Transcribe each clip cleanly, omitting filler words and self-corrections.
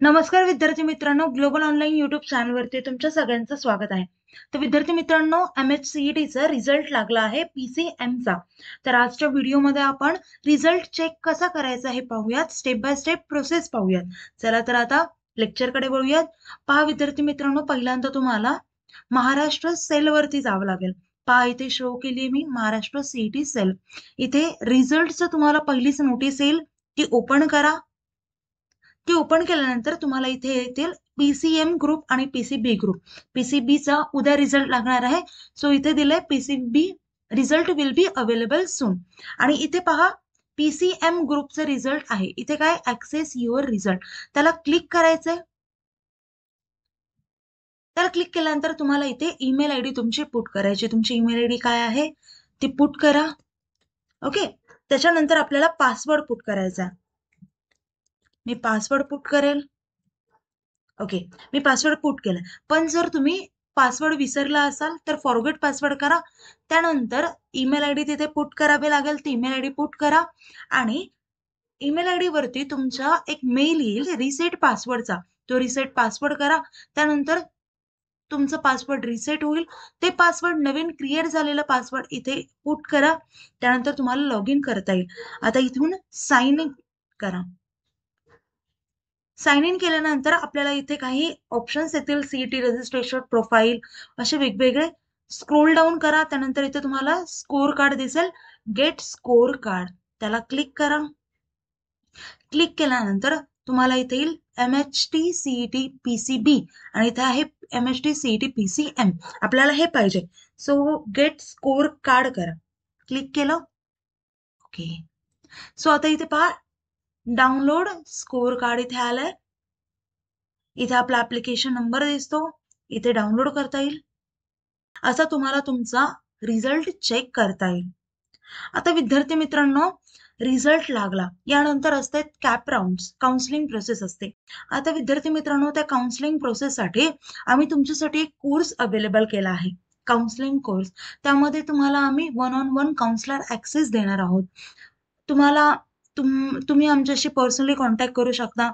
नमस्कार विद्यार्थी मित्रांनो, ग्लोबल ऑनलाईन युट्यूब चॅनलवरती तुमच्या सगळ्यांचं स्वागत आहे. तर विद्यार्थी मित्रांनो, MHCETचा रिझल्ट लागला आहे PCMचा. तर आजच्या व्हिडिओमध्ये आपण रिझल्ट चेक कसा करायचा हे पाहूयात, स्टेप बाय स्टेप प्रोसेस पाहूयात. चला तर आता लेक्चरकडे वळूयात. पहा विद्यार्थी मित्रांनो, पहिल्यांदा तुम्हाला महाराष्ट्र सेलवरती जावं लागेल. पहा इथे शो केली मी महाराष्ट्र CET सेल. इथे रिझल्टचं तुम्हाला पहिलीच नोटीस येईल, ती ओपन करा. ती ओपन केल्यानंतर तुम्हाला इथे येतील PCM ग्रुप आणि PCB ग्रुप. PCBचा उद्या रिझल्ट लागणार आहे, सो इथे दिलंय PCB result will be available सून. आणि इथे पहा PCM ग्रुपचा रिझल्ट आहे. इथे काय ऍक्सेस युअर रिझल्ट, त्याला क्लिक करायचंय. त्याला क्लिक केल्यानंतर तुम्हाला इथे ईमेल आयडी तुमची पुट करायची. तुमची ईमेल आयडी काय आहे ती पुट करा. ओके, त्याच्यानंतर आपल्याला पासवर्ड पुट करायचा. मी पासवर्ड पुट करेल. ओके, मी पासवर्ड पुट केला. पण जर तुम्ही पासवर्ड विसरला असाल तर फॉरगेट पासवर्ड करा. त्यानंतर ईमेल आयडी तिथे पुट करावी लागेल. ती ईमेल आयडी पुट करा आणि ईमेल आयडी वरती तुमचा एक मेल येईल रिसेट पासवर्डचा. तो रिसेट पासवर्ड करा. त्यानंतर तुमचं पासवर्ड रिसेट होईल. ते पासवर्ड नवीन क्रिएट झालेला पासवर्ड इथे पुट करा. त्यानंतर तुम्हाला लॉग इन करता येईल. आता इथून साइन इन करा. साइन इन केल्यानंतर आपल्याला इथे काही ऑप्शन्स येतील, सीईटी रजिस्ट्रेशन, प्रोफाईल, असे वेगवेगळे. स्क्रोल डाऊन करा. त्यानंतर इथे तुम्हाला स्कोर कार्ड दिसेल, गेट स्कोर कार्ड, त्याला क्लिक करा. क्लिक केल्यानंतर तुम्हाला इथे येईल MHT CET PCB आणि इथे आहे MHT CET PCM. आपल्याला हे पाहिजे, सो गेट स्कोर कार्ड करा. क्लिक केलं. ओके, सो आता इथे पहा डाउनलोड स्कोर कार्ड इथे आलंय. इथे आपला ऍप्लिकेशन नंबर दिसतो, इथे डाउनलोड करता येईल. असा तुम्हाला तुमचा रिझल्ट चेक करता येईल. आता विद्यार्थी मित्रांनो, रिझल्ट लागला यानंतर असते कॅप राऊंड्स, काउन्सिलिंग प्रोसेस असते. आता विद्यार्थी मित्रांनो, त्या काउन्सिलिंग प्रोसेससाठी आम्ही तुमच्यासाठी एक कोर्स अवेलेबल केला आहे, काउन्सिलिंग कोर्स. त्यामध्ये तुम्हाला आम्ही 1-on-1 काउन्सिलर ऍक्सेस देणार आहोत. तुम्हाला तुम्ही आमच्याशी पर्सनली कॉन्टॅक्ट करू शकता.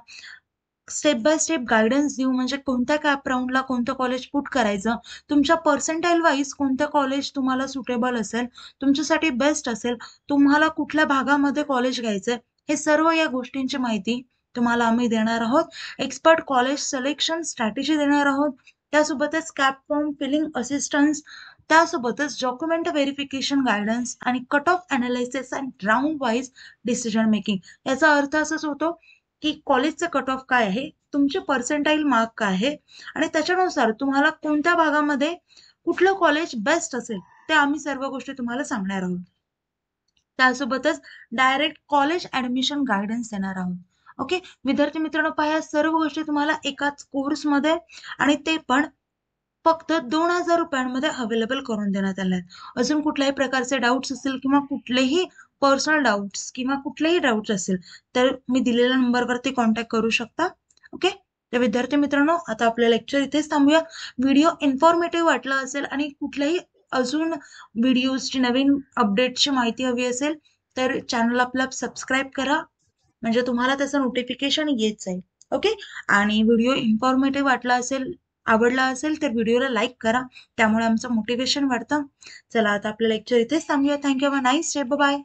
स्टेप बाय स्टेप गायडन्स देऊ, म्हणजे कोणत्या कॅप राऊंडला कोणतं कॉलेज पुट करायचं, तुमच्या पर्सेंटाईल वाईज कोणतं कॉलेज तुम्हाला सुटेबल असेल, तुमच्यासाठी बेस्ट असेल, तुम्हाला कुठल्या भागामध्ये कॉलेज घ्यायचंय, हे सर्व या गोष्टींची माहिती तुम्हाला आम्ही देणार आहोत. एक्सपर्ट कॉलेज सिलेक्शन स्ट्रॅटेजी देणार आहोत. त्यासोबतच कॅप फॉर्म फिलिंग असिस्टन्स, त्यासोबतच डॉक्युमेंट व्हेरिफिकेशन गायडन्स आणि cut off analysis and round wise decision making. याचा अर्थ असाच होतो की कॉलेजचं कट ऑफ काय आहे, तुमचे पर्सेंटाईल मार्क काय आहे आणि त्याच्यानुसार तुम्हाला कोणत्या भागामध्ये कुठलं कॉलेज बेस्ट असेल ते आम्ही सर्व गोष्टी तुम्हाला सांगणार आहोत. त्यासोबतच डायरेक्ट कॉलेज ऍडमिशन गायडन्स देणार आहोत. ओके विद्यार्थी मित्रांनो, पहा सर्व गोष्टी तुम्हाला एकाच कोर्समध्ये आणि ते पण फक्त 2,000 रुपयांमध्ये अवेलेबल करून देण्यात आले आहेत. अजून कुठल्याही प्रकारचे डाऊट्स असतील किंवा कुठलेही पर्सनल डाऊट्स किंवा कुठलेही डाऊट्स असतील तर मी दिलेल्या नंबरवरती कॉन्टॅक्ट करू शकता. ओके, तर विद्यार्थी मित्रांनो, आता आपलं लेक्चर इथेच थांबूया. व्हिडिओ इन्फॉर्मेटिव्ह वाटला असेल आणि कुठल्याही अजून व्हिडिओजची नवीन अपडेटची माहिती हवी असेल तर चॅनल आपला सबस्क्राईब करा, म्हणजे तुम्हाला त्याचं नोटिफिकेशन येत जाईल. ओके, आणि व्हिडिओ इन्फॉर्मेटिव्ह वाटला असेल, आवडला असेल तर व्हिडिओला लाईक करा, त्यामुळे आमचं मोटिवेशन वाढतं. चला आता आपलं लेक्चर इथेच थांबूया. Thank you, have a nice day, bye.